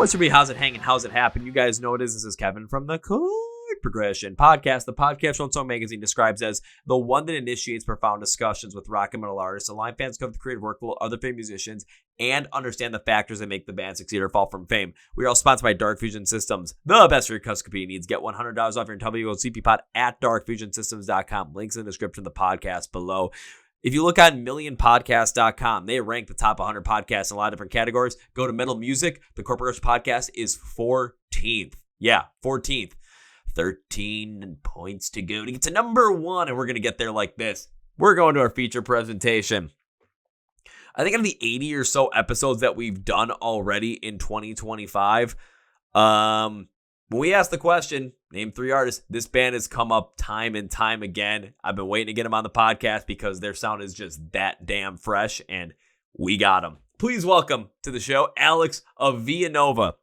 what's everybody? How's it hanging? How's it happen? You guys know what it is. This is Kevin from the Chord Progression Podcast. The podcast show Song Magazine describes as the one that initiates profound discussions with rock and metal artists, align fans cover the creative work of other famous musicians, and understand the factors that make the band succeed or fall from fame. We are all sponsored by Dark Fusion Systems, the best for your custom computing needs. Get $100 off your WOCP pod at darkfusionsystems.com. Links in the description of the podcast below. If you look on millionpodcast.com, they rank the top 100 podcasts in a lot of different categories. Go to metal music. The Chord Progression Podcast is 14th. Yeah, 14th. 13 points to go to get to number one, and we're going to get there like this. We're going to our feature presentation. I think of the 80 or so episodes that we've done already in 2025, when we asked the question, name 3 artists, this band has come up time and time again. I've been waiting to get them on the podcast because their sound is just that damn fresh, and we got them. Please welcome to the show, Alex of Vianova.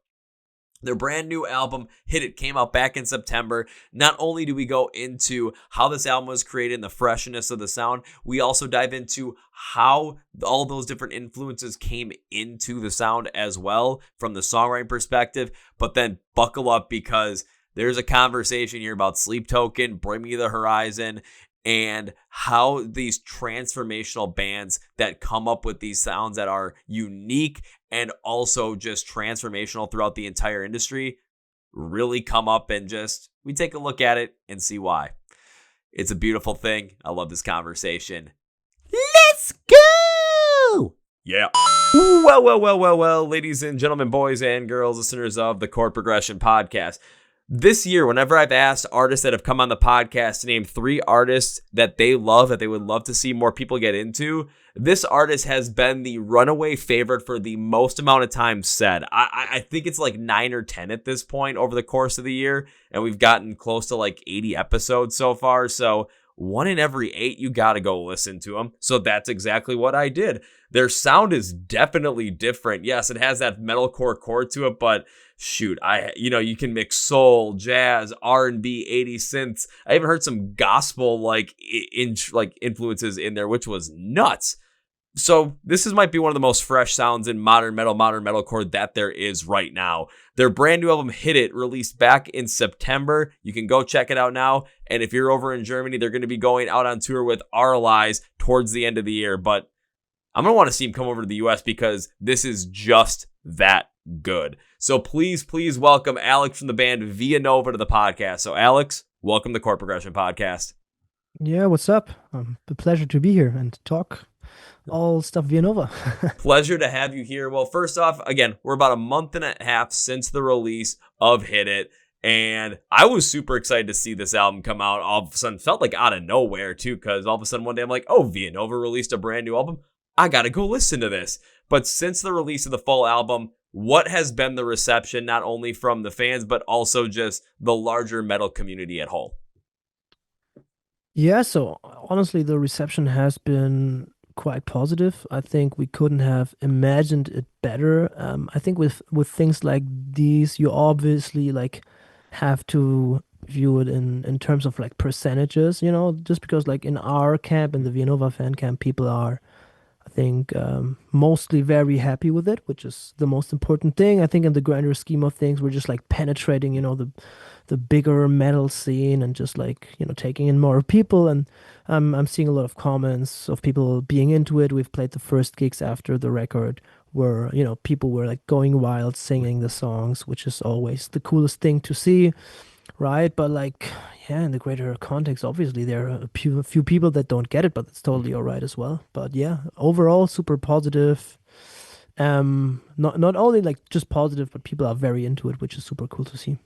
Their brand new album, Hit It, came out back in September. Not only do we go into how this album was created and the freshness of the sound, we also dive into how all those different influences came into the sound as well from the songwriting perspective. But then buckle up because there's a conversation here about Sleep Token, Bring Me the Horizon, and how these transformational bands that come up with these sounds that are unique and also just transformational throughout the entire industry really come up, and just we take a look at it and see why. It's a beautiful thing. I love this conversation. Let's go! Yeah. Well, ladies and gentlemen, boys and girls, listeners of the Chord Progression Podcast. This year, whenever I've asked artists that have come on the podcast to name 3 artists that they love, that they would love to see more people get into, this artist has been the runaway favorite for the most amount of time said. I think it's like 9 or 10 at this point over the course of the year, and we've gotten close to like 80 episodes so far, so 1 in every 8, you gotta go listen to them. So that's exactly what I did. Their sound is definitely different. Yes, it has that metalcore chord to it, but shoot, you can mix soul, jazz, R&B, 80s synths. I even heard some gospel influences in there, which was nuts. So this might be one of the most fresh sounds in modern metalcore that there is right now. Their brand new album, Hit It, released back in September. You can go check it out now. And if you're over in Germany, they're going to be going out on tour with Arlies towards the end of the year. But I'm going to want to see him come over to the US because this is just that good. So please welcome Alex from the band Vianova to the podcast. So Alex, welcome to the Chord Progression Podcast. Yeah, what's up? A pleasure to be here and talk all stuff Vianova. Pleasure to have you here. Well, first off, again, we're about a month and a half since the release of Hit It, and I was super excited to see this album come out. All of a sudden, felt like out of nowhere too, because all of a sudden one day I'm like, oh, Vianova released a brand new album. I gotta go listen to this. But since the release of the full album, what has been the reception, not only from the fans, but also just the larger metal community at whole? Yeah, so honestly, the reception has been quite positive. I think we couldn't have imagined it better. I think with things like these, you obviously have to view it in terms of percentages, just because in our camp, in the Vianova fan camp, people are, I think, mostly very happy with it, which is the most important thing. I think in the grander scheme of things, we're just penetrating, the bigger metal scene and just taking in more people. And I'm seeing a lot of comments of people being into it. We've played the first gigs after the record where, people were going wild singing the songs, which is always the coolest thing to see. Right, but in the greater context, obviously there are a few people that don't get it, but it's totally all right as well. But yeah, overall super positive. Not only just positive, but people are very into it, which is super cool to see.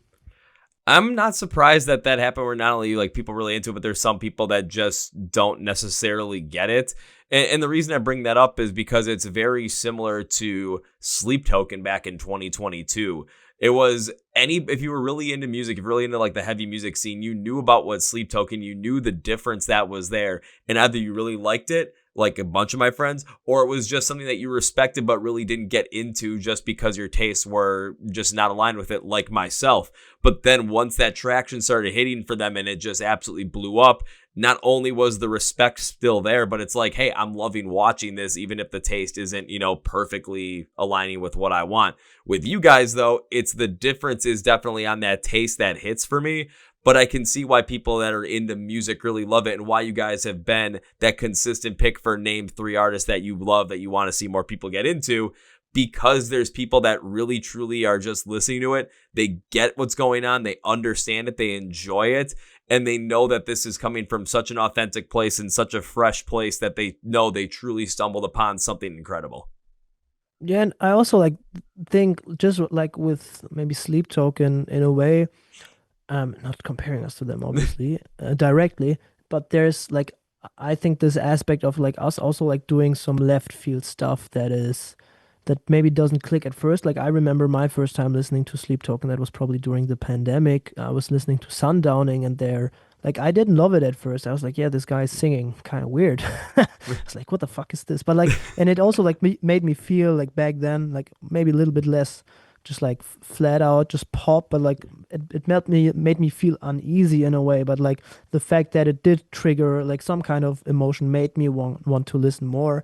I'm not surprised that happened where not only people really into it, but there's some people that just don't necessarily get it. And the reason I bring that up is because it's very similar to Sleep Token back in 2022. It was if you were really into music, if you're really into the heavy music scene, you knew about what Sleep Token, you knew the difference that was there. And either you really liked it, like a bunch of my friends, or it was just something that you respected but really didn't get into just because your tastes were just not aligned with it, like myself. But then once that traction started hitting for them and it just absolutely blew up, not only was the respect still there, but it's like, hey, I'm loving watching this, even if the taste isn't, perfectly aligning with what I want. With you guys, though, it's the difference is definitely on that taste that hits for me. But I can see why people that are into music really love it, and why you guys have been that consistent pick for name 3 artists that you love, that you want to see more people get into, because there's people that really truly are just listening to it. They get what's going on. They understand it. They enjoy it. And they know that this is coming from such an authentic place and such a fresh place that they know they truly stumbled upon something incredible. Yeah, and I also like think just like with maybe Sleep Token in a way, not comparing us to them obviously directly, but there's like I think this aspect of like us also like doing some left field stuff that maybe doesn't click at first. Like I remember my first time listening to Sleep Token, that was probably during the pandemic. I was listening to Sundowning, and they're like I didn't love it at first. I was like, yeah, this guy's singing kind of weird. I was like, what the fuck is this? But like, and it also like made me feel like back then, like maybe a little bit less just like flat out just pop, but like it made me feel uneasy in a way. But like the fact that it did trigger like some kind of emotion made me want to listen more.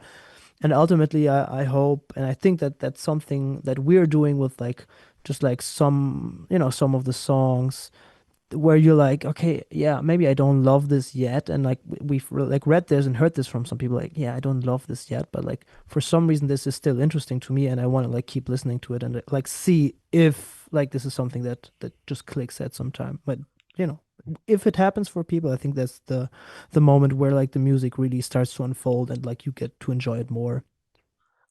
And ultimately I hope and I think that that's something that we're doing with like just like some of the songs where you're like, okay, yeah, maybe I don't love this yet, and like we've like read this and heard this from some people, like, yeah, I don't love this yet, but like for some reason this is still interesting to me, and I want to like keep listening to it and like see if like this is something that just clicks at some time. But you know, if it happens for people, I think that's the moment where like the music really starts to unfold and like you get to enjoy it more.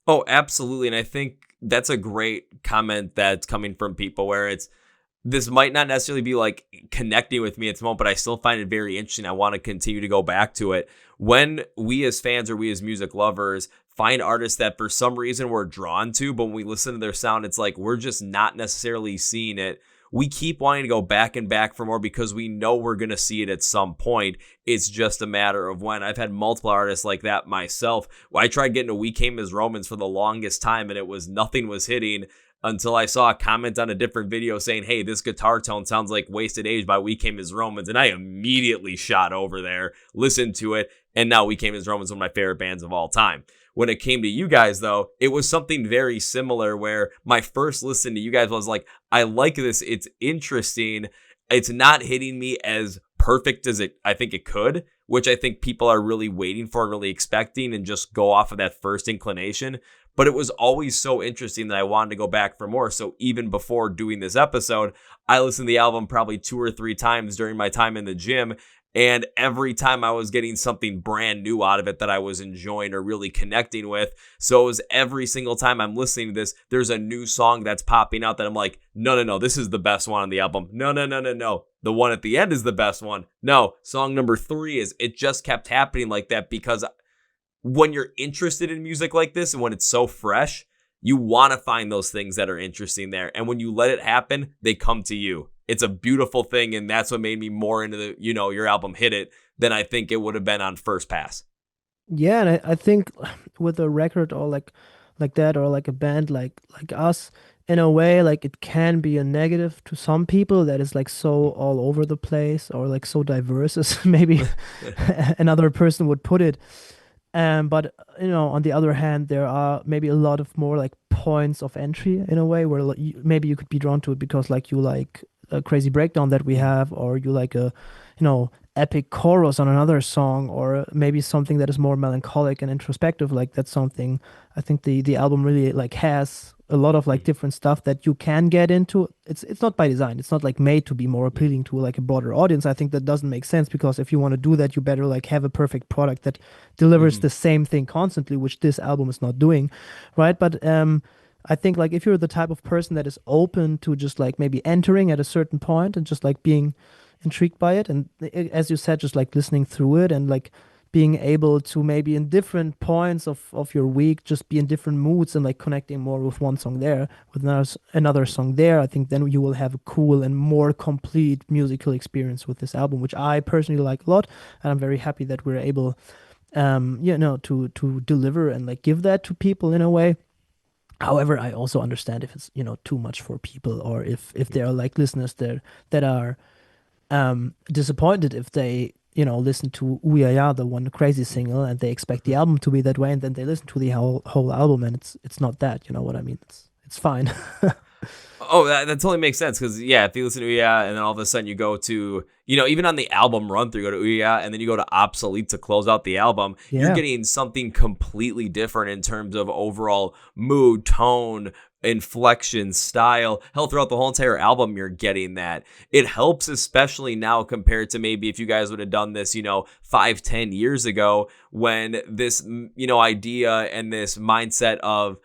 Oh, absolutely. And I think that's a great comment that's coming from people where this might not necessarily be like connecting with me at the moment, but I still find it very interesting. I want to continue to go back to it. When we as fans or we as music lovers find artists that for some reason we're drawn to, but when we listen to their sound, it's like we're just not necessarily seeing it. We keep wanting to go back and back for more because we know we're going to see it at some point. It's just a matter of when. I've had multiple artists like that myself. I tried getting a We Came as Romans for the longest time, and it was nothing was hitting until I saw a comment on a different video saying, hey, this guitar tone sounds like Wasted Age by We Came as Romans. And I immediately shot over there, listened to it, and now We Came as Romans is one of my favorite bands of all time. When it came to you guys, though, it was something very similar where my first listen to you guys was like, I like this. It's interesting. It's not hitting me as perfect as I think it could, which I think people are really waiting for and really expecting and just go off of that first inclination. But it was always so interesting that I wanted to go back for more. So even before doing this episode, I listened to the album probably 2 or 3 times during my time in the gym. And every time I was getting something brand new out of it that I was enjoying or really connecting with. So it was every single time I'm listening to this, there's a new song that's popping out that I'm like, no, this is the best one on the album. No. The one at the end is the best one. No, song number 3 is. It just kept happening like that because when you're interested in music like this and when it's so fresh, you want to find those things that are interesting there. And when you let it happen, they come to you. It's a beautiful thing, and that's what made me more into the, your album Hit It than I think it would have been on first pass. Yeah, and I think with a record or like that or like a band like us, in a way, like it can be a negative to some people that is like so all over the place or like so diverse as maybe another person would put it. But on the other hand, there are maybe a lot of more like points of entry in a way where like, maybe you could be drawn to it because like you like a crazy breakdown that we have, or you like a epic chorus on another song, or maybe something that is more melancholic and introspective. Like that's something I think the album really like has a lot of like different stuff that you can get into. It's not by design. It's not like made to be more appealing to like a broader audience. I think that doesn't make sense because if you want to do that, you better like have a perfect product that delivers the same thing constantly, which this album is not doing, right? But I think like if you're the type of person that is open to just like maybe entering at a certain point and just like being intrigued by it, and as you said, just like listening through it and like being able to maybe in different points of your week just be in different moods and like connecting more with one song there with another song there, I think then you will have a cool and more complete musical experience with this album, which I personally like a lot, and I'm very happy that we're able to deliver and like give that to people in a way. However, I also understand if it's too much for people, or if there are like listeners there that are disappointed if they listen to Ooh Ya Ya, the one crazy single, and they expect the album to be that way, and then they listen to the whole album, and it's not that. You know what I mean? It's fine. Oh, that totally makes sense because yeah, if you listen to Ouya and then all of a sudden you go to even on the album run through, you go to Ouya and then you go to Obsolete to close out the album, you're Yeah. getting something completely different in terms of overall mood, tone, inflection, style. Hell, throughout the whole entire album, you're getting that. It helps, especially now compared to maybe if you guys would have done this, 5, 10 years ago, when this idea and this mindset of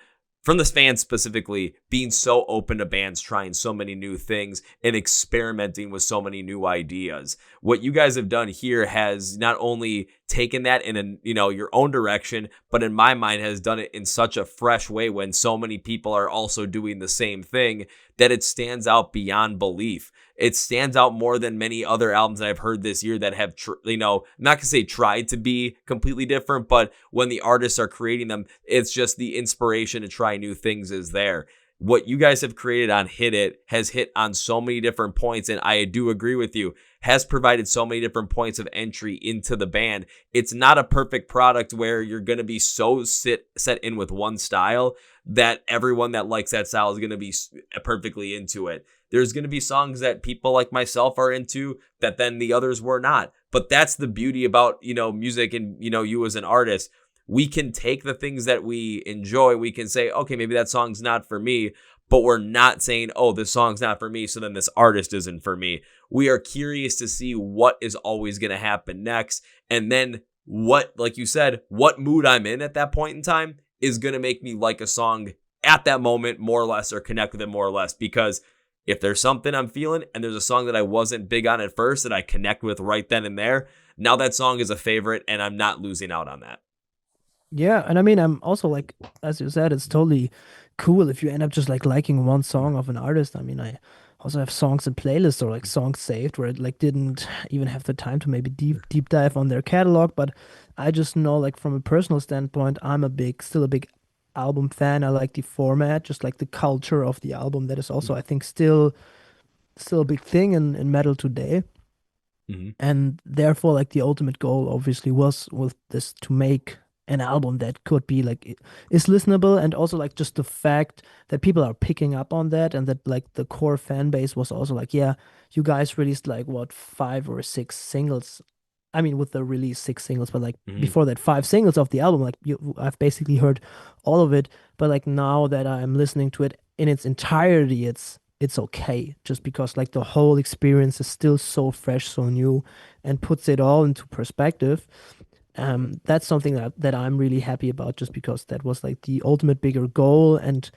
from the fans specifically, being so open to bands trying so many new things and experimenting with so many new ideas. What you guys have done here has not only taken that in your own direction, but in my mind has done it in such a fresh way when so many people are also doing the same thing that it stands out beyond belief. It stands out more than many other albums that I've heard this year that have, not to say tried to be completely different, but when the artists are creating them, it's just the inspiration to try new things is there. What you guys have created on Hit It has hit on so many different points, and I do agree with you, has provided so many different points of entry into the band. It's not a perfect product where you're going to be so set in with one style that everyone that likes that style is going to be perfectly into it. There's going to be songs that people like myself are into that then the others were not. But that's the beauty about, music and, you as an artist. We can take the things that we enjoy. We can say, okay, maybe that song's not for me, but we're not saying, oh, this song's not for me, so then this artist isn't for me. We are curious to see what is always going to happen next. And then what, like you said, what mood I'm in at that point in time is going to make me like a song at that moment more or less, or connect with it more or less. Because if there's something I'm feeling and there's a song that I wasn't big on at first that I connect with right then and there, now that song is a favorite and I'm not losing out on that. Yeah, and I mean, I'm also like, as you said, it's totally cool if you end up just like liking one song of an artist. I mean, I also have songs in playlists or like songs saved where I like didn't even have the time to maybe deep dive on their catalog, but I just know like from a personal standpoint, I'm still a big album fan. I like the format, just like the culture of the album. That is also, I think, still a big thing in metal today. Mm-hmm. And therefore, like the ultimate goal obviously was with this to make an album that could be like is listenable, and also like just the fact that people are picking up on that, and that like the core fan base was also like, yeah, you guys released like what, 5 or 6 singles. I mean, with the release 6 singles, but like Mm-hmm. before that, 5 singles of the album. Like I've basically heard all of it, but like now that I'm listening to it in its entirety, it's okay, just because like the whole experience is still so fresh, so new, and puts it all into perspective. That's something that I'm really happy about, just because that was like the ultimate bigger goal, and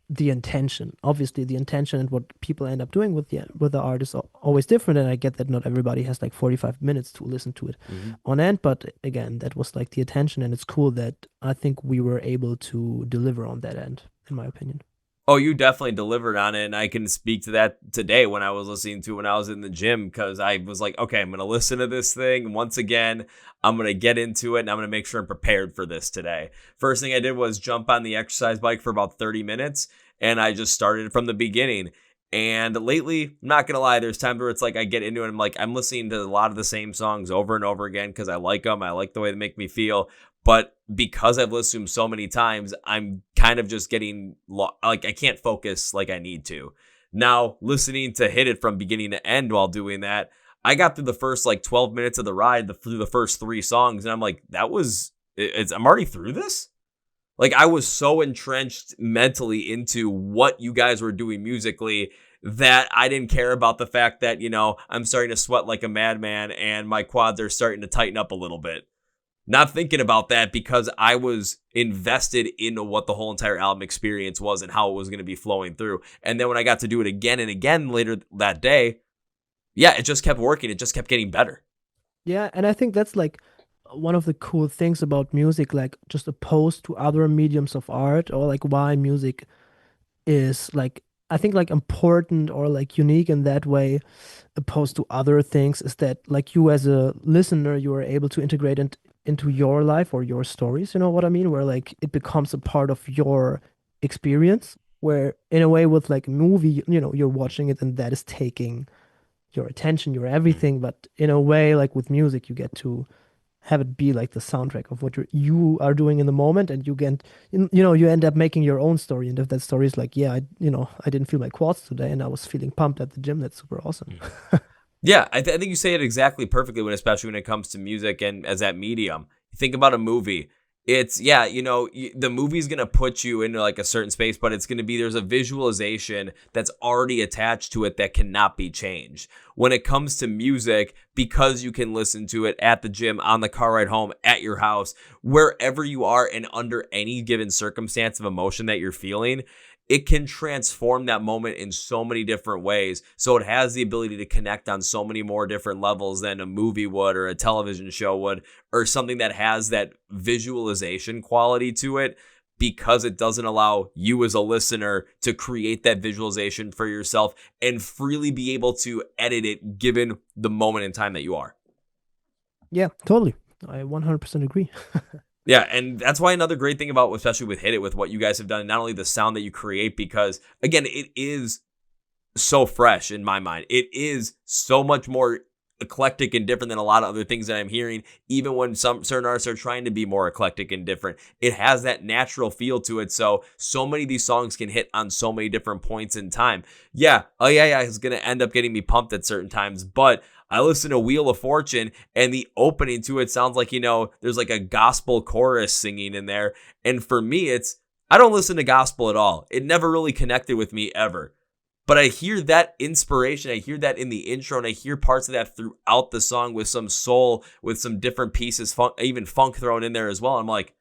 the intention. Obviously, the intention and what people end up doing with the art is always different, and I get that not everybody has like 45 minutes to listen to it Mm-hmm. on end, but again, that was like the attention, and it's cool that I think we were able to deliver on that end, in my opinion. Oh, you definitely delivered on it. And I can speak to that today when I was listening to when I was in the gym, because I was like, okay, I'm going to listen to this thing once again. I'm going to get into it and I'm going to make sure I'm prepared for this today. First thing I did was jump on the exercise bike for about 30 minutes and I just started from the beginning. And lately, I'm not going to lie, there's times where it's like I get into it and I'm like, I'm listening to a lot of the same songs over and over again because I like them. I like the way they make me feel. But because I've listened to them so many times, I'm kind of just getting like I can't focus like I need to. Now, listening to Hit It from beginning to end while doing that, I got through the first like 12 minutes of the ride through the first 3 songs, and I'm like, I'm already through this? Like, I was so entrenched mentally into what you guys were doing musically that I didn't care about the fact that, I'm starting to sweat like a madman and my quads are starting to tighten up a little bit. Not thinking about that because I was invested in what the whole entire album experience was and how it was going to be flowing through. And then when I got to do it again and again later that day, yeah, it just kept working. It just kept getting better. Yeah, and I think that's like one of the cool things about music, like just opposed to other mediums of art, or like why music is like, I think like important or like unique in that way, opposed to other things, is that like you as a listener, you are able to integrate it into your life or your stories, you know what I mean? Where like it becomes a part of your experience, where in a way with like a movie, you're watching it and that is taking your attention, your Mm. everything. But in a way, like with music, you get to have it be like the soundtrack of what you are doing in the moment, and you end up making your own story. And if that story is like, yeah, I didn't feel my quads today, and I was feeling pumped at the gym, that's super awesome. Mm. Yeah, I think you say it exactly perfectly especially when it comes to music and as that medium. You think about a movie. It's, yeah, the movie's going to put you into like a certain space, but it's going to be, there's a visualization that's already attached to it that cannot be changed. When it comes to music, because you can listen to it at the gym, on the car ride home, at your house, wherever you are and under any given circumstance of emotion that you're feeling, it can transform that moment in so many different ways. So it has the ability to connect on so many more different levels than a movie would or a television show would, or something that has that visualization quality to it, because it doesn't allow you as a listener to create that visualization for yourself and freely be able to edit it given the moment in time that you are. Yeah, totally. I 100% agree. Yeah, and that's why another great thing about, especially with Hit It, with what you guys have done, not only the sound that you create, because again, it is so fresh in my mind. It is so much more eclectic and different than a lot of other things that I'm hearing. Even when some certain artists are trying to be more eclectic and different, it has that natural feel to it. So many of these songs can hit on so many different points in time. Yeah, oh yeah, is going to end up getting me pumped at certain times, but I listen to Wheel of Fortune, and the opening to it sounds like, there's like a gospel chorus singing in there. And for me, I don't listen to gospel at all. It never really connected with me ever. But I hear that inspiration. I hear that in the intro, and I hear parts of that throughout the song with some soul, with some different pieces, even funk thrown in there as well. I'm like,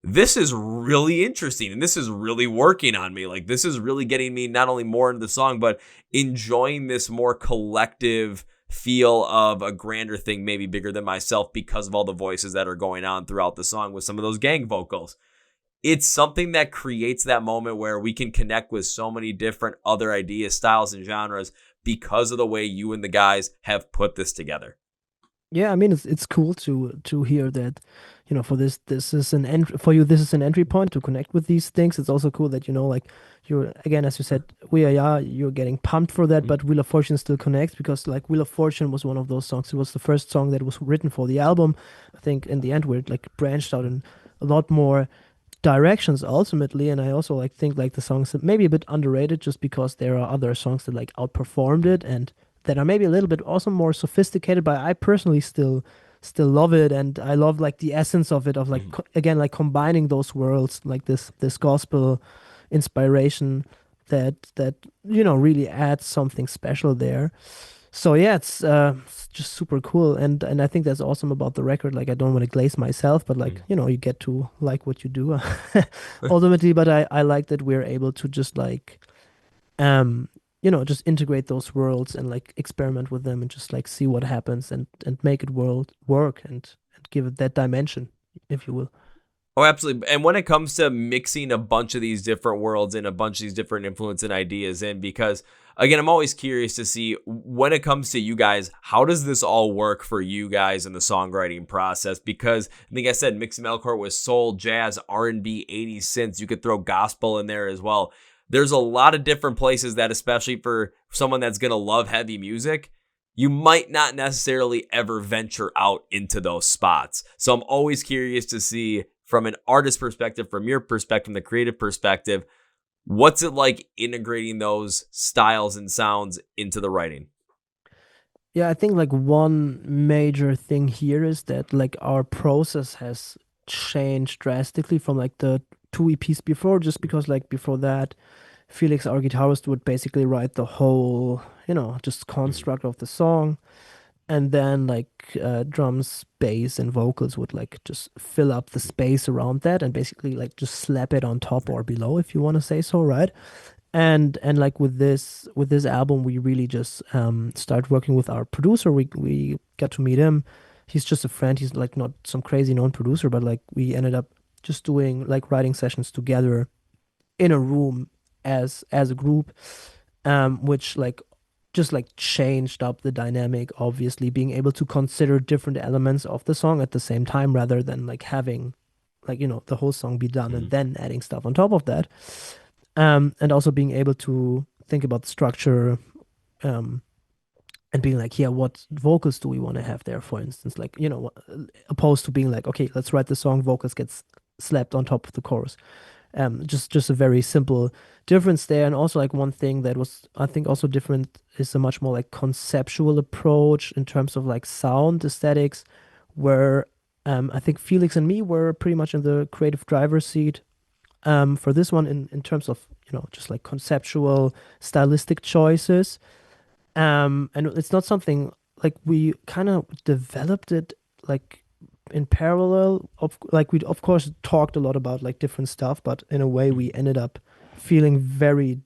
this is really interesting, and this is really working on me. Like, this is really getting me not only more into the song, but enjoying this more collective feel of a grander thing, maybe bigger than myself, because of all the voices that are going on throughout the song with some of those gang vocals. It's something that creates that moment where we can connect with so many different other ideas, styles, and genres because of the way you and the guys have put this together. Yeah, I mean it's cool to hear that, for this is an entry for you. This is an entry point to connect with these things. It's also cool that like you're, again, as you said, we are, yeah, you're getting pumped for that, but Wheel of Fortune still connects because like Wheel of Fortune was one of those songs. It was the first song that was written for the album. I think in the end where it like branched out in a lot more directions ultimately. And I also like think like the songs that maybe a bit underrated just because there are other songs that like outperformed it and that are maybe a little bit also more sophisticated, but I personally still love it. And I love like the essence of it, of like again like combining those worlds, like this gospel inspiration that really adds something special there. So yeah, it's just super cool, and I think that's awesome about the record. Like I don't want to glaze myself, but like you get to like what you do ultimately. But I like that we're able to just like um just integrate those worlds and like experiment with them and just like see what happens and make it world work and give it that dimension, if you will. Oh, absolutely. And when it comes to mixing a bunch of these different worlds and a bunch of these different influence and ideas in, because again, I'm always curious to see when it comes to you guys, how does this all work for you guys in the songwriting process? Because I think I said mixing metalcore with soul, jazz, R&B, 80s synths. You could throw gospel in there as well. There's a lot of different places that, especially for someone that's going to love heavy music, you might not necessarily ever venture out into those spots. So I'm always curious to see, from an artist perspective, from your perspective, from the creative perspective, what's it like integrating those styles and sounds into the writing? Yeah, I think like one major thing here is that like our process has changed drastically from like the two EPs before, just because like before that, Felix, our guitarist, would basically write the whole, just construct of the song. And then like drums, bass, and vocals would like just fill up the space around that and basically like just slap it on top or below, if you want to say so, right? And like with this album, we really just start working with our producer. We got to meet him. He's just a friend. He's like not some crazy known producer, but like we ended up just doing like writing sessions together in a room as a group, which like just like changed up the dynamic, obviously being able to consider different elements of the song at the same time rather than like having like the whole song be done and then adding stuff on top of that, and also being able to think about the structure, um and being like, yeah, what vocals do we want to have there, for instance, like, opposed to being like, okay, let's write the song, vocals gets slapped on top of the chorus. Just a very simple difference there. And also like one thing that was, I think, also different is a much more like conceptual approach in terms of like sound aesthetics, where I think Felix and me were pretty much in the creative driver's seat for this one in terms of, just like conceptual stylistic choices. And it's not something like we kind of developed it like in parallel. Like we of course talked a lot about like different stuff, but in a way we ended up feeling very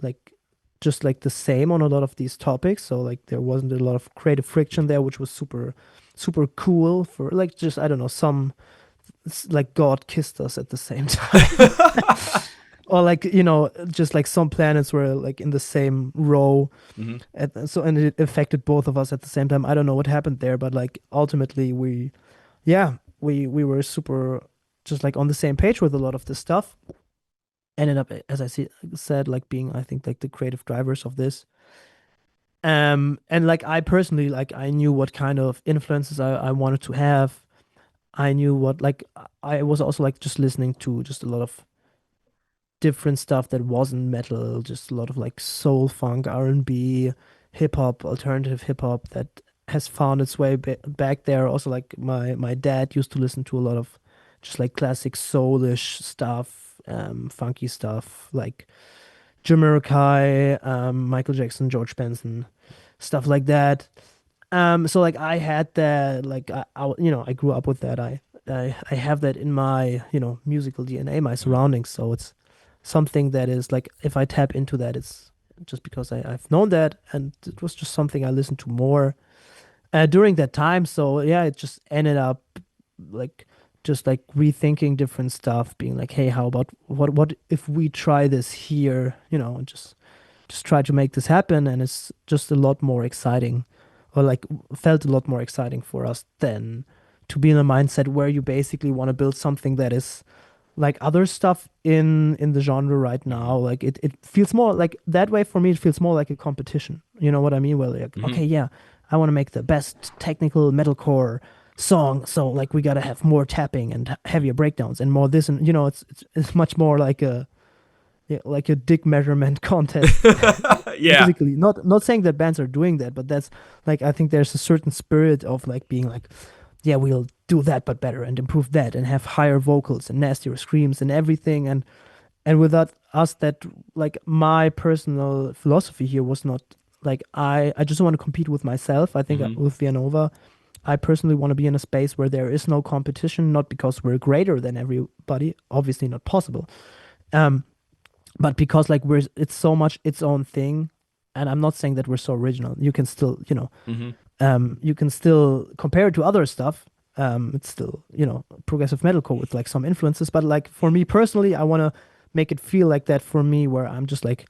like just like the same on a lot of these topics. So like there wasn't a lot of creative friction there, which was super super cool for like just I don't know some like God kissed us at the same time. Or like just like some planets were like in the same row. Mm-hmm. And it affected both of us at the same time. I don't know what happened there, but like ultimately we were super just like on the same page with a lot of this stuff. Ended up, as I said, like being, I think, like the creative drivers of this. And like I personally, like I knew what kind of influences I wanted to have. I knew what, like I was also like just listening to just a lot of different stuff that wasn't metal, just a lot of like soul, funk, R&B, hip hop, alternative hip hop that has found its way back there. Also, like my dad used to listen to a lot of just like classic soulish stuff, funky stuff like Jamiroquai, Michael Jackson, George Benson, stuff like that. So like I had that, like I grew up with that. I have that in my musical DNA, my surroundings. So it's something that is like if I tap into that, it's just because I've known that, and it was just something I listened to more during that time. So yeah, it just ended up like just like rethinking different stuff, being like, hey, how about what if we try this here, and just try to make this happen, and it's just a lot more exciting, or like felt a lot more exciting for us than to be in a mindset where you basically want to build something that is like other stuff in the genre right now. Like it feels more like that way for me. It feels more like a competition. You know what I mean? Where like, Mm-hmm. okay, yeah, I want to make the best technical metalcore song, so like we gotta have more tapping and heavier breakdowns and more this, and it's much more like a dick measurement contest. Yeah. Basically, not saying that bands are doing that, but that's like I think there's a certain spirit of like being like, yeah, we'll do that but better and improve that and have higher vocals and nastier screams and everything. And without us, that like my personal philosophy here was not like I just want to compete with myself. I think Mm-hmm. with Vianova, I personally want to be in a space where there is no competition, not because we're greater than everybody, obviously not possible, but because like it's so much its own thing. And I'm not saying that we're so original. You can still, Mm-hmm. you can still compare it to other stuff. It's still, progressive metalcore with like some influences, but like for me personally, I want to make it feel like that for me, where I'm just like,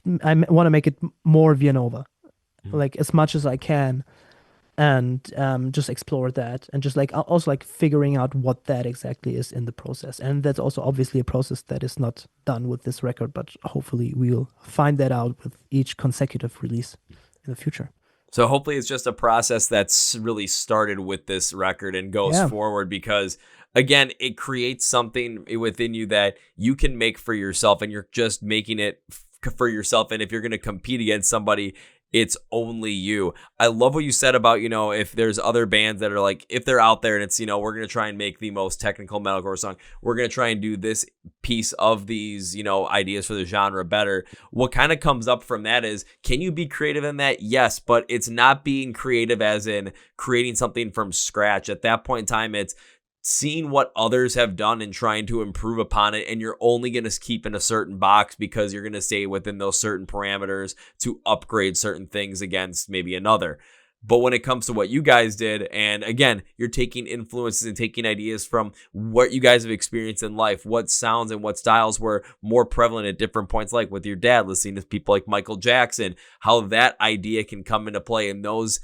want to make it more Vianova, Mm-hmm. like as much as I can, and just explore that, and just like also like figuring out what that exactly is in the process. And that's also obviously a process that is not done with this record, but hopefully we'll find that out with each consecutive release in the future. So hopefully it's just a process that's really started with this record and goes Yeah. forward, because again, it creates something within you that you can make for yourself, and you're just making it for yourself. And if you're going to compete against somebody, it's only you. I love what you said about, if there's other bands that are like, if they're out there and it's, we're going to try and make the most technical metalcore song, we're going to try and do this piece of these, ideas for the genre better. What kind of comes up from that is, can you be creative in that? Yes, but it's not being creative as in creating something from scratch. At that point in time, it's seeing what others have done and trying to improve upon it, and you're only going to keep in a certain box because you're going to stay within those certain parameters to upgrade certain things against maybe another. But when it comes to what you guys did, and again, you're taking influences and taking ideas from what you guys have experienced in life, what sounds and what styles were more prevalent at different points, like with your dad listening to people like Michael Jackson, how that idea can come into play, and those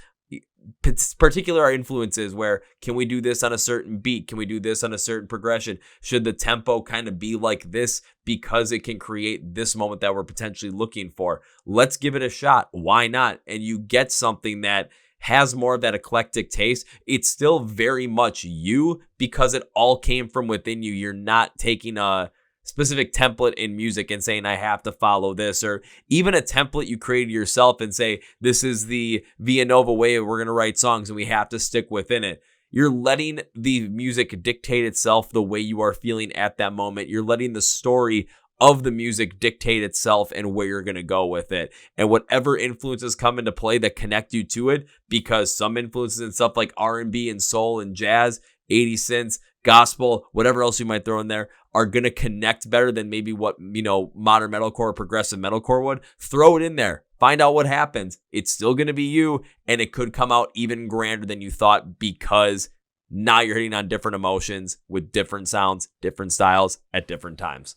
particular influences where can we do this on a certain beat? Can we do this on a certain progression? Should the tempo kind of be like this because it can create this moment that we're potentially looking for? Let's give it a shot. Why not? And you get something that has more of that eclectic taste. It's still very much you because it all came from within you. You're not taking a specific template in music and saying I have to follow this, or even a template you created yourself and say this is the Vianova way we're going to write songs and we have to stick within it. You're letting the music dictate itself the way you are feeling at that moment. You're letting the story of the music dictate itself and where you're going to go with it. And whatever influences come into play that connect you to it, because some influences and stuff like R&B and soul and jazz, 80 synths, gospel, whatever else you might throw in there, are going to connect better than maybe what, modern metalcore or progressive metalcore would. Throw it in there. Find out what happens. It's still going to be you, and it could come out even grander than you thought because now you're hitting on different emotions with different sounds, different styles at different times.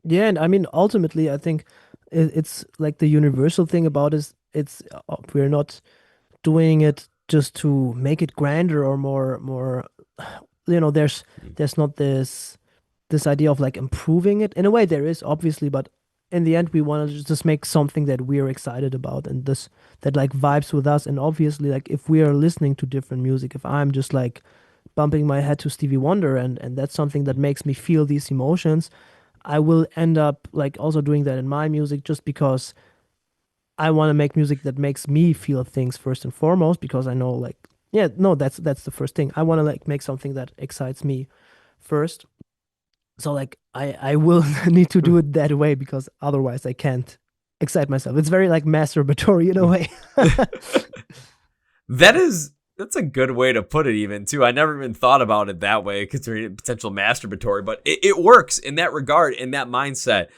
Yeah, and I mean, ultimately, I think it's like the universal thing about it. It's we're not doing it just to make it grander or more. There's not this idea of like improving it. In a way, there is obviously, but in the end, we want to just make something that we're excited about and this that like vibes with us. And obviously, like if we are listening to different music, if I'm just like bumping my head to Stevie Wonder and that's something that makes me feel these emotions, I will end up like also doing that in my music just because I want to make music that makes me feel things first and foremost, because I know like, yeah, no, that's the first thing. I want to like make something that excites me first. So like I will need to do it that way because otherwise I can't excite myself. It's very like masturbatory in a way. That's a good way to put it even too. I never even thought about it that way, considering potential masturbatory, but it works in that regard, in that mindset.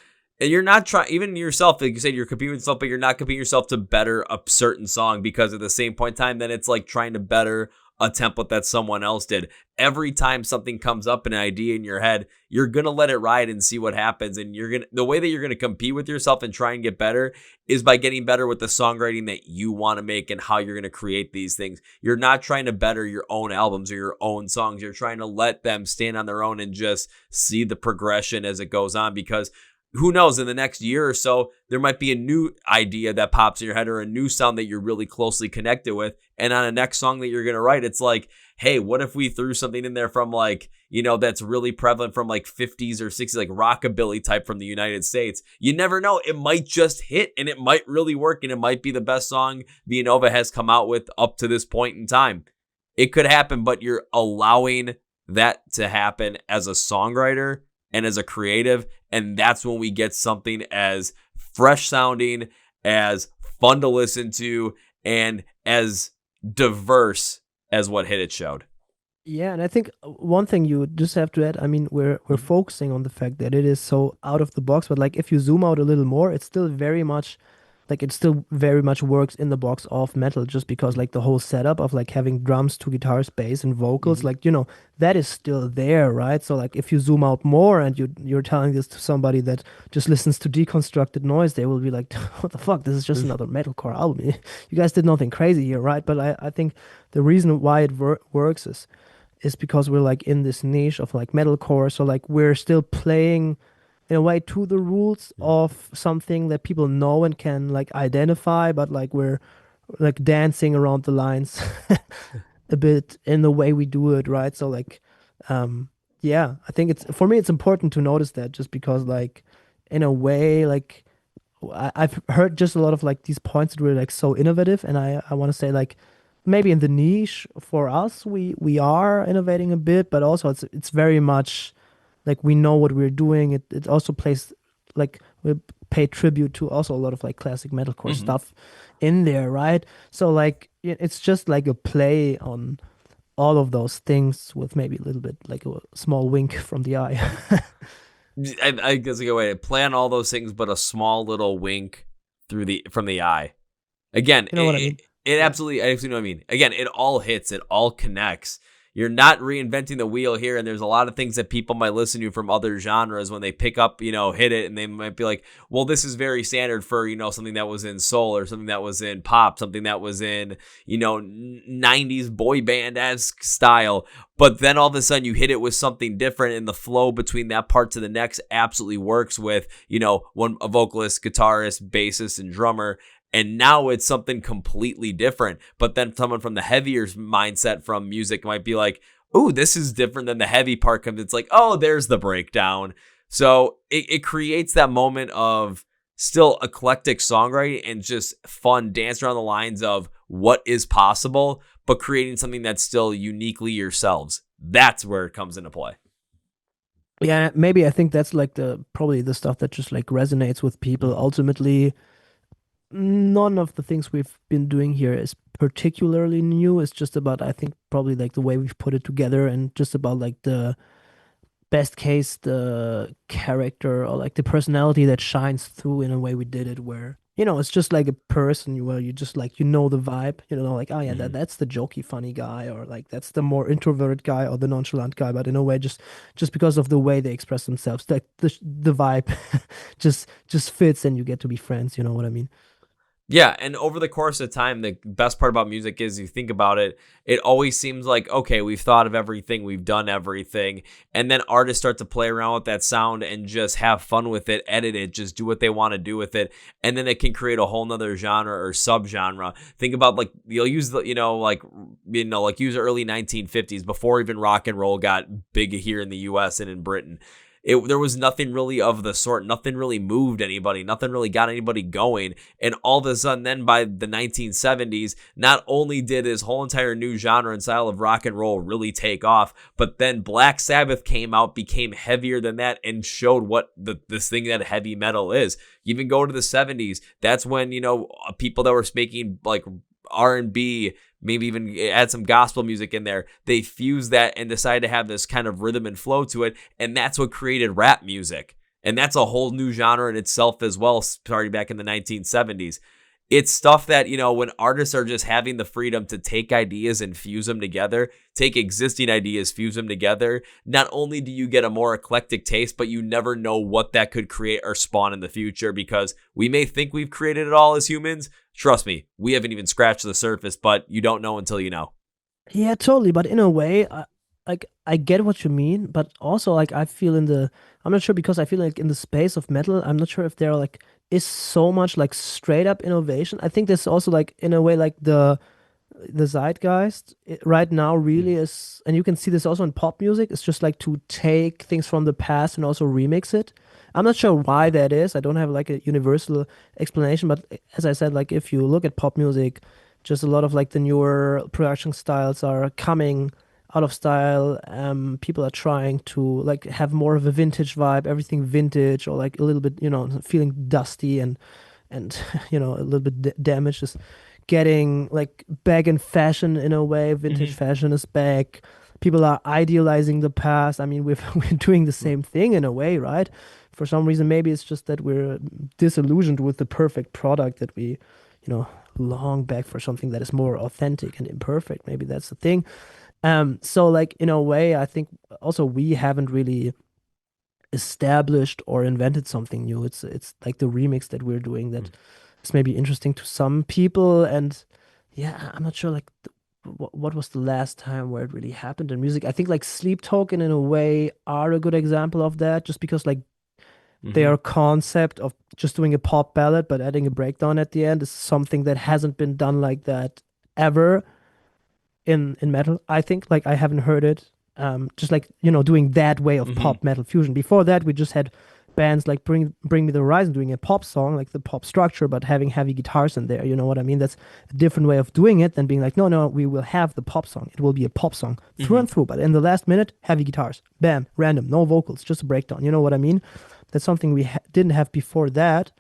And you're not trying, even yourself, like you said, you're competing with yourself, but you're not competing yourself to better a certain song because at the same point in time, then it's like trying to better a template that someone else did. Every time something comes up, an idea in your head, you're going to let it ride and see what happens. And the way that you're going to compete with yourself and try and get better is by getting better with the songwriting that you want to make and how you're going to create these things. You're not trying to better your own albums or your own songs. You're trying to let them stand on their own and just see the progression as it goes on, because who knows, in the next year or so, there might be a new idea that pops in your head or a new sound that you're really closely connected with. And on the next song that you're going to write, it's like, hey, what if we threw something in there from like, that's really prevalent from like 50s or 60s, like rockabilly type from the United States. You never know. It might just hit and it might really work and it might be the best song Vianova has come out with up to this point in time. It could happen, but you're allowing that to happen as a songwriter and as a creative, and that's when we get something as fresh sounding, as fun to listen to, and as diverse as what Hit It showed. Yeah, and I think one thing you just have to add, I mean, we're focusing on the fact that it is so out of the box, but like if you zoom out a little more, it's still very much like it still very much works in the box of metal, just because like the whole setup of like having drums, two guitars, bass, and vocals, like that is still there, right? So like if you zoom out more and you're telling this to somebody that just listens to deconstructed noise, they will be like, what the fuck, this is just another metalcore album. You guys did nothing crazy here, right? But I think the reason why it works is because we're like in this niche of like metalcore, so like we're still playing in a way to the rules of something that people know and can like identify, but like we're like dancing around the lines a bit in the way we do it, right? So like yeah, I think it's, for me, it's important to notice that, just because like in a way, like I've heard just a lot of like these points that were like so innovative, and I want to say like maybe in the niche for us we are innovating a bit, but also it's very much like we know what we're doing. It also plays like we pay tribute to also a lot of like classic metalcore stuff in there, right? So like it's just like a play on all of those things with maybe a little bit like a small wink from the eye. I guess a good way to plan all those things, but a small little wink from the eye. Again, You know what I mean? It absolutely, I absolutely know what I mean. Again, it all hits, it all connects. you're not reinventing the wheel here. And there's a lot of things that people might listen to from other genres when they pick up, hit it, and they might be like, well, this is very standard for, something that was in soul or something that was in pop, something that was in, 90s boy band-esque style. But then all of a sudden you hit it with something different, and the flow between that part to the next absolutely works with, a vocalist, guitarist, bassist, and drummer. And now it's something completely different. But then someone from the heavier mindset from music might be like, oh, this is different than the heavy part comes. It's like, oh, there's the breakdown. So it creates that moment of still eclectic songwriting and just fun dance around the lines of what is possible, but creating something that's still uniquely yourselves. That's where it comes into play. Yeah, maybe I think that's like probably the stuff that just like resonates with people. Ultimately, none of the things we've been doing here is particularly new. It's just about, I think, probably like the way we've put it together, and just about like the best case, the character or like the personality that shines through in a way we did it, where it's just like a person where you just like the vibe, like, oh yeah, that's the jokey funny guy, or like that's the more introverted guy or the nonchalant guy, but in a way just because of the way they express themselves, like the vibe just fits, and you get to be friends, you know what I mean? Yeah, and over the course of time, the best part about music is you think about it, it always seems like, okay, we've thought of everything, we've done everything, and then artists start to play around with that sound and just have fun with it, edit it, just do what they want to do with it, and then it can create a whole nother genre or subgenre. Think about like, you'll use the, like use the early 1950s, before even rock and roll got big here in the US and in Britain. There was nothing really of the sort. Nothing really moved anybody. Nothing really got anybody going. And all of a sudden, then by the 1970s, not only did this whole entire new genre and style of rock and roll really take off, but then Black Sabbath came out, became heavier than that, and showed what this thing that heavy metal is. You even go to the 70s. That's when, people that were making like R&B, maybe even add some gospel music in there, they fused that and decided to have this kind of rhythm and flow to it, and that's what created rap music. And that's a whole new genre in itself as well, starting back in the 1970s. It's stuff that, when artists are just having the freedom to take ideas and fuse them together, take existing ideas, fuse them together, not only do you get a more eclectic taste, but you never know what that could create or spawn in the future, because we may think we've created it all as humans. Trust me, we haven't even scratched the surface, but you don't know until you know. Yeah, totally. But in a way, I get what you mean, but also like I feel I'm not sure, because I feel like in the space of metal, I'm not sure if there like is so much like straight up innovation. I think there's also like in a way like the zeitgeist right now really is, and you can see this also in pop music. It's just like to take things from the past and also remix it. I'm not sure why that is. I don't have like a universal explanation, but as I said, like if you look at pop music, just a lot of like the newer production styles are coming out of style. People are trying to like have more of a vintage vibe, everything vintage, or like a little bit, feeling dusty and a little bit damaged. Just getting like back in fashion in a way. Vintage fashion is back. People are idealizing the past. I mean, we're doing the same thing in a way, right? For some reason, maybe it's just that we're disillusioned with the perfect product that we, long back for something that is more authentic and imperfect. Maybe that's the thing. So like in a way, I think also we haven't really established or invented something new. It's like the remix that we're doing that is maybe interesting to some people. And yeah, I'm not sure like what was the last time where it really happened in music. I think like Sleep Token in a way are a good example of that, just because like their concept of just doing a pop ballad but adding a breakdown at the end is something that hasn't been done like that ever in metal. I think like I haven't heard it. Just like doing that way of pop metal fusion. Before that, we just had bands like Bring Me the Horizon doing a pop song, like the pop structure, but having heavy guitars in there. You know what I mean? That's a different way of doing it than being like, no, we will have the pop song. It will be a pop song through and through, but in the last minute, heavy guitars, bam, random, no vocals, just a breakdown. You know what I mean? That's something we didn't have before that.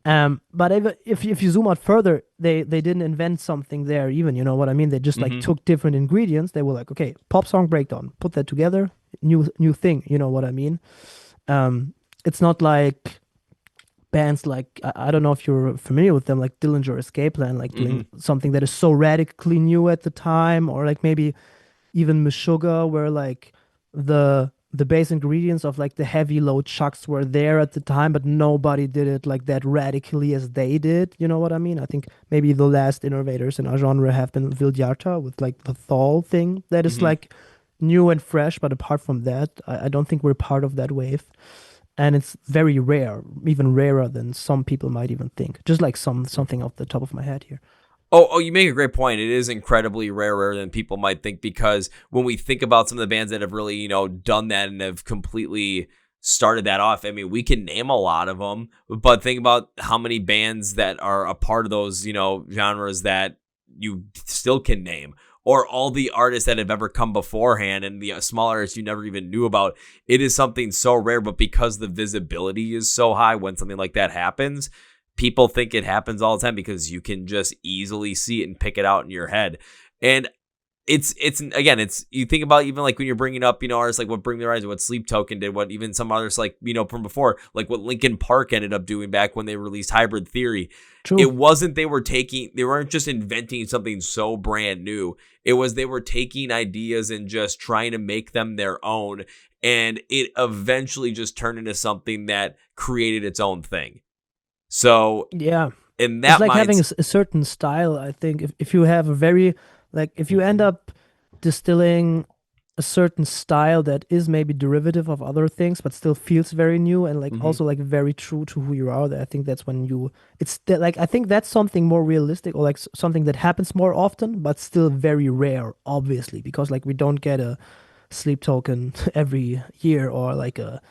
But if you zoom out further, they didn't invent something there even, you know what I mean? They just like took different ingredients. They were like, okay, pop song breakdown, put that together, new thing, you know what I mean? It's not like bands like I don't know if you're familiar with them, like Dillinger Escape Plan, like doing something that is so radically new at the time, or like maybe even Meshuggah, where like the base ingredients of like the heavy low chucks were there at the time, but nobody did it like that radically as they did. You know what I mean? I think maybe the last innovators in our genre have been Viljarta with like the Thal thing that is Hmm. like new and fresh, but apart from that, I don't think we're part of that wave. And it's very rare, even rarer than some people might even think. Just like something off the top of my head here. Oh, you make a great point. It is incredibly rarer than people might think, because when we think about some of the bands that have really, done that and have completely started that off, I mean, we can name a lot of them, but think about how many bands that are a part of those, genres that you still can name, or all the artists that have ever come beforehand and the small artists you never even knew about. It is something so rare, but because the visibility is so high when something like that happens, people think it happens all the time because you can just easily see it and pick it out in your head. And it's again, it's, you think about even like when you're bringing up, artists like what Bring Me the Horizon, what Sleep Token did, what even some others like, from before, like what Linkin Park ended up doing back when they released Hybrid Theory. True. It wasn't they weren't just inventing something so brand new. It was they were taking ideas and just trying to make them their own. And it eventually just turned into something that created its own thing. So Yeah. in It's that like having mind, a certain style, I think. If you have a very, like, if you end up distilling a certain style that is maybe derivative of other things, but still feels very new and like mhm, also like very true to who you are, I think that's when like, I think that's something more realistic or like something that happens more often, but still very rare, obviously, because like we don't get a Sleep Token every year or like a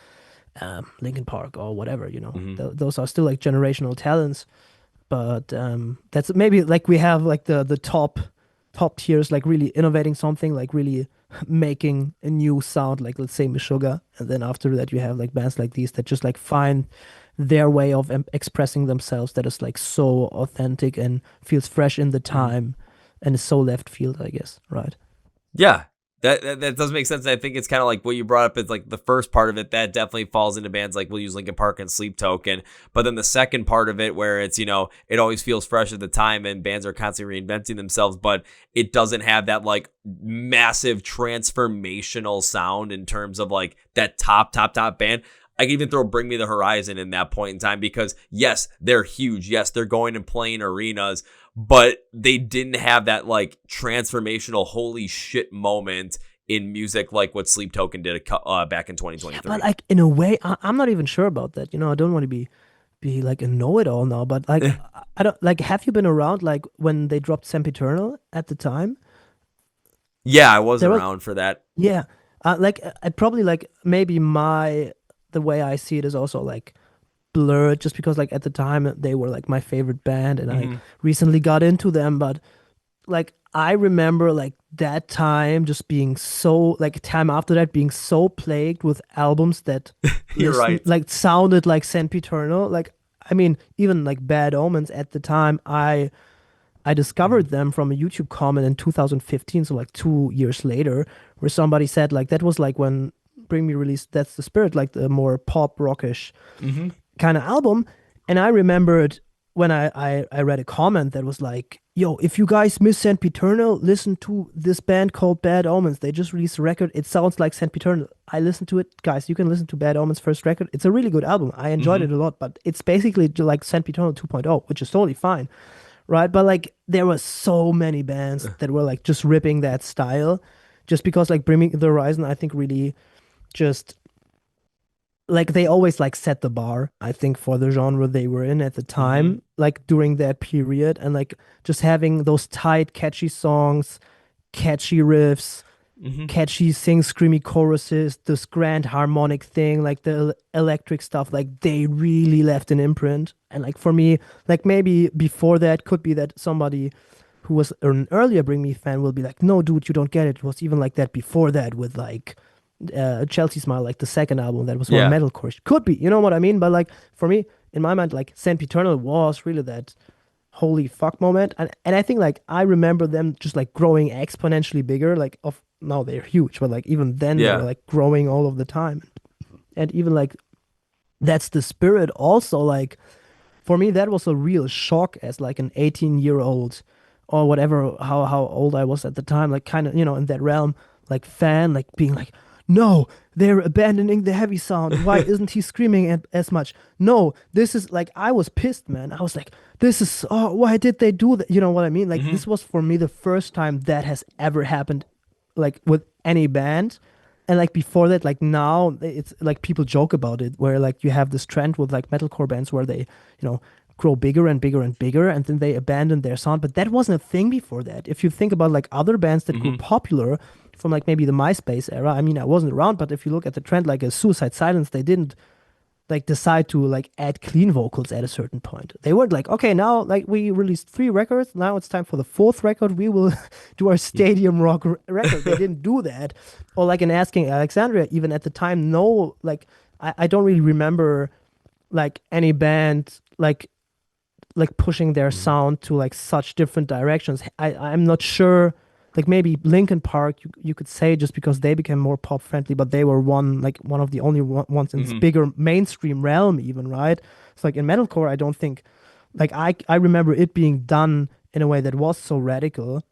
Linkin Park or whatever, mhm. Those are still like generational talents, but that's maybe like we have like the top tiers, like really innovating something, like really making a new sound, like let's say Meshuggah, and then after that you have like bands like these that just like find their way of expressing themselves that is like so authentic and feels fresh in the Mhm. time and is so left field, I guess, right? Yeah, that does make sense. I think it's kind of like what you brought up is like the first part of it that definitely falls into bands like we'll use Linkin Park and Sleep Token, but then the second part of it where it's it always feels fresh at the time and bands are constantly reinventing themselves, but it doesn't have that like massive transformational sound in terms of like that top band. I can even throw Bring Me the Horizon in that point in time because yes, they're huge. Yes, they're going and playing arenas, but they didn't have that like transformational holy shit moment in music like what Sleep Token did back in Yeah, but 2023. like in a way, I'm not even sure about that. I don't want to be like a know-it-all now, but like Eh, I don't like. Have you been around like when they dropped Sempiternal at the time? yeah, I was There was around for that. Yeah, like I probably like maybe the way I see it is also like blurred, just because like at the time they were like my favorite band, and I Hmm. recently got into them, but like I remember like that time just being so like time after that being so plagued with albums that You're listen right. like sounded like Sempiternal. Like I mean, even like Bad Omens at the time, I Mhm. discovered them from a YouTube comment in 2015, so like 2 years later, where somebody said like that was like when Bring Me released That's the Spirit, like the more pop rockish Hmm. kind of album. And I remembered when I read a comment that was like, yo, if you guys miss Sempiternal, listen to this band called Bad Omens. They just released a record. It sounds like Sempiternal. I listened to it. Guys, you can listen to Bad Omens' first record. It's a really good album. I enjoyed Hmm. it a lot, but it's basically like Sempiternal 2.0, which is totally fine, right? But like there were so many bands that were like just ripping that style, just because like Bring Me the Horizon, I think really just like they always like set the bar, I think, for the genre they were in at the Hmm. time, like during that period, and like just having those tight, catchy songs, catchy riffs, Hmm. catchy sing screamy choruses, this grand harmonic thing, like the electric stuff, like they really left an imprint. And like for me, like maybe before that could be that somebody who was an earlier Bring Me fan will be like, no, dude, you don't get it. It was even like that before that with like Chelsea Smile, like the second album that was more Yeah. metalcore. Could be, you know what I mean? But like for me, in my mind, like Sempiternal was really that holy fuck moment, and I think like I remember them just like growing exponentially bigger. Like of now they're huge, but like even then they were Yeah. like growing all of the time, and even like That's the Spirit also, like for me that was a real shock as like an 18-year-old or whatever, how old I was at the time, like kind of in that realm. like fan like being like, no, they're abandoning the heavy sound. Why isn't he screaming as much? No, this is like, I was pissed, man. I was like, this is, oh, why did they do that? You know what I mean? Like, Hmm. this was for me the first time that has ever happened, like with any band. And like before that, like now, it's like people joke about it, where like you have this trend with like metalcore bands where they, grow bigger and bigger and bigger, and then they abandon their sound. But that wasn't a thing before that. If you think about like other bands that grew Hmm. popular from like maybe the MySpace era, I mean, I wasn't around, but if you look at the trend, like a Suicide Silence, they didn't like decide to like add clean vocals at a certain point. They weren't like, okay, now like we released 3 records, now it's time for the 4th record. We will do our stadium rock record. They didn't do that. Or like in Asking Alexandria, even at the time, no, like I don't really remember like any band like pushing their Hmm. sound to like such different directions. I'm not sure. Like maybe Linkin Park, you could say, just because they became more pop friendly, but they were one of the only ones in this Hmm. bigger mainstream realm, even, right? It's like in metalcore, I don't think, like I remember it being done in a way that was so radical.